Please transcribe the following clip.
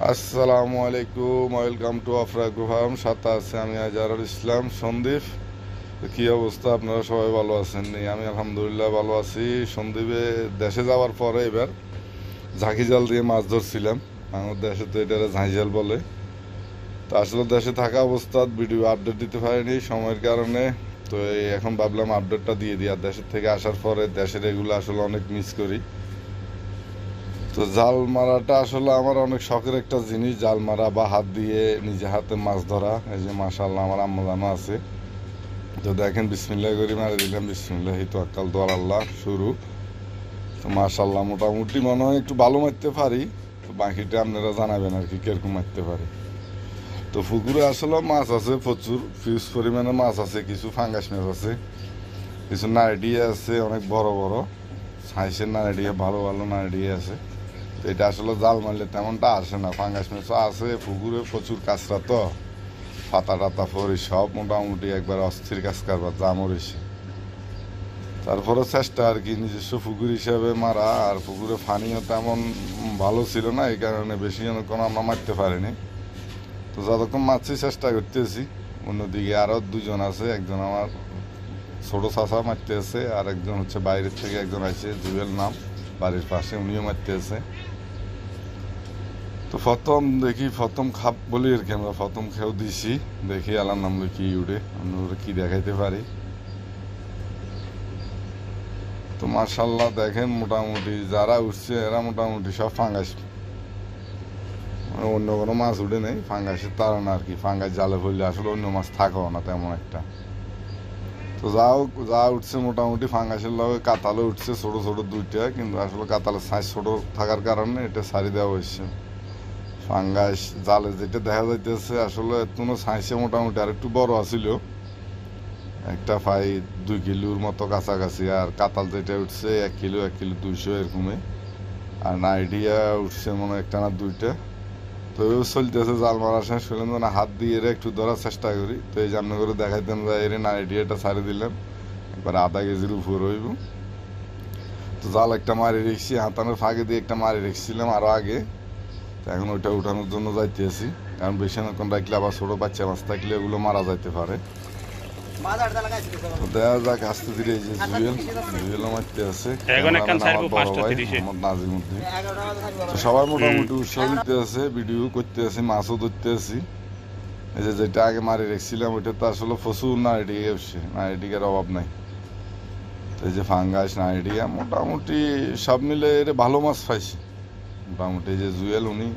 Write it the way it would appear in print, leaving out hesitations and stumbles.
আসসালামু আলাইকুম, welcome to Afra agro farm. সাথে আছে আমি আজহারুল ইসলাম সন্দীপ। তো কী অবস্থা, আপনারা সবাই ভালো আছেন? আমি আলহামদুলিল্লাহ ভালো আছি। সন্দীপে দেশে যাওয়ার পরে এবার ঝাঁকি জাল দিয়ে মাছ ধরছিলাম। আমার দেশে তো এটা ঝাঁকি জাল বলে। তো আসলে দেশে থাকা অবস্থায় ভিডিও আপডেট দিতে পারিনি সময়ের কারণে। তো এখন ভাবলাম আপডেটটা দিয়ে দিই। আর দেশের থেকে আসার পরে দেশের এগুলো আসলে অনেক মিস করি। তো জাল মারাটা আসলে আমার অনেক শখের একটা জিনিস, জাল মারা বা হাত দিয়ে নিজে হাতে মাছ ধরা। এই যে মাশাআল্লাহ আমার আম্মা জানো আছে। তো দেখেন বিসমিল্লাহ করে মারে দিলাম, বিসমিল্লাহি তাওয়াক্কাল তু আলাল্লাহ শুরু। তো মাশাআল্লাহ মোটামুটি মনে হয় একটু ভালো মারতে পারি। তো বাকিটা আপনারা জানাবেন আর কি কিরকম মারতে পারি। তো পুকুরে আসলে মাছ আছে প্রচুর, ফিউজ পরিমাণে মাছ আছে। কিছু ফাঙ্গাস মাছ আছে, কিছু নারডিয়া আছে অনেক বড় বড় সাইজের নারডিয়া, ভালো ভালো নারডিয়া আছে। তো এটা আসলে জাল মারলে তেমনটা আসে না। ফাঙ্গাস মাছও আছে পুকুরে প্রচুর, কাঁচরা তো পাতা টাতা ফরি সব মোটামুটি একবার অস্থির কাজ কারবার জামর এসে। তারপরে চেষ্টা আর কি নিজস্ব পুকুর হিসাবে মারা। আর পুকুরে পানিও তেমন ভালো ছিল না, এই কারণে বেশি কোনো আমরা মারতে পারিনি। তো যতক্ষণ মারছি চেষ্টা করতেছি। অন্যদিকে আরও দুজন আছে, একজন আমার ছোটো চাষা মারতে আছে, আর একজন হচ্ছে বাইরের থেকে একজন আছে, জুয়েল নাম, বাড়ির পাশে, উনিও মারতে আছে। তো প্রথম দেখি, প্রথম খাপ বলি আর কি, আমরা প্রথম খেয়েও দিছি। দেখি আল্লাহর নাম কি উঠে, আমি ওরা কি দেখাইতে পারি। তো মার্শাল্লাহ দেখেন মোটামুটি যারা উঠছে এরা মোটামুটি সব ফাঙ্গাস, মানে অন্য কোনো মাছ উঠে নেই, ফাঙ্গাসের তাড়না আর কি। ফাঙ্গাস জালে ফেললে আসলে অন্য মাছ থাকেও না তেমন একটা। তো যা উঠছে মোটামুটি ফাঙ্গাসের লগে কাতালও উঠছে ছোটো ছোটো দুইটা, কিন্তু আসলে কাতালের সাইজ ছোটো থাকার কারণে এটা ছাড়ি দেওয়া হয়েছে। ফাঙ্গাস জালে যেটা দেখা যাইতেছে আসলে কোনো সাইজে মোটামুটি আর একটু বড় আছিল, একটা প্রায় 2 কিলোর মতো কাছাকাছি। আর কাতাল যেটা উঠছে 1 কিলো 1 কিলো 200 এরকমই। আর নাইডিয়া উঠছে মনে একটা না দুইটা। তো চলতেছে জাল মারার সময় শুনলাম না হাত দিয়ে এর একটু ধরার চেষ্টা করি। তো এই যে আপনি করে দেখাইতেন যে এর নাইডিয়াটা ছাড়ি দিলাম, একবার আধা কেজির উপর হইব। তো জাল একটা মারি রেখেছি, হাতানোর ফাঁকে দিয়ে একটা মারি রেখেছিলাম আরও আগে। তো এখন ওইটা উঠানোর জন্য যাইতেছি, কারণ বেশি অনেকক্ষণ রাখলে আবার ছোটো বাচ্চা মাছ থাকলে এগুলো মারা যাইতে পারে। তো দেখা যাক আস্তে ধীরে। এই যে জুয়েলও মারতে আছে, আমার বড় ভাই মোহাম্মদ নাজিমুদ্দিন। তো সবাই মোটামুটি উৎসাহ দিতে আছে, ভিডিও করতে আছি, মাছও ধরতে আছি। এই যে যেটা আগে মারি রেখেছিলাম ওইটা তো আসলে প্রচুর নাইডিয়া উঠছে, নাইডিয়ার অভাব নাই। তো এই যে ফাঙ্গাস নাইডিয়া মোটামুটি সব মিলে এর ভালো মাছ পাইছি মোটামুটি। এই যে জুয়েল উনি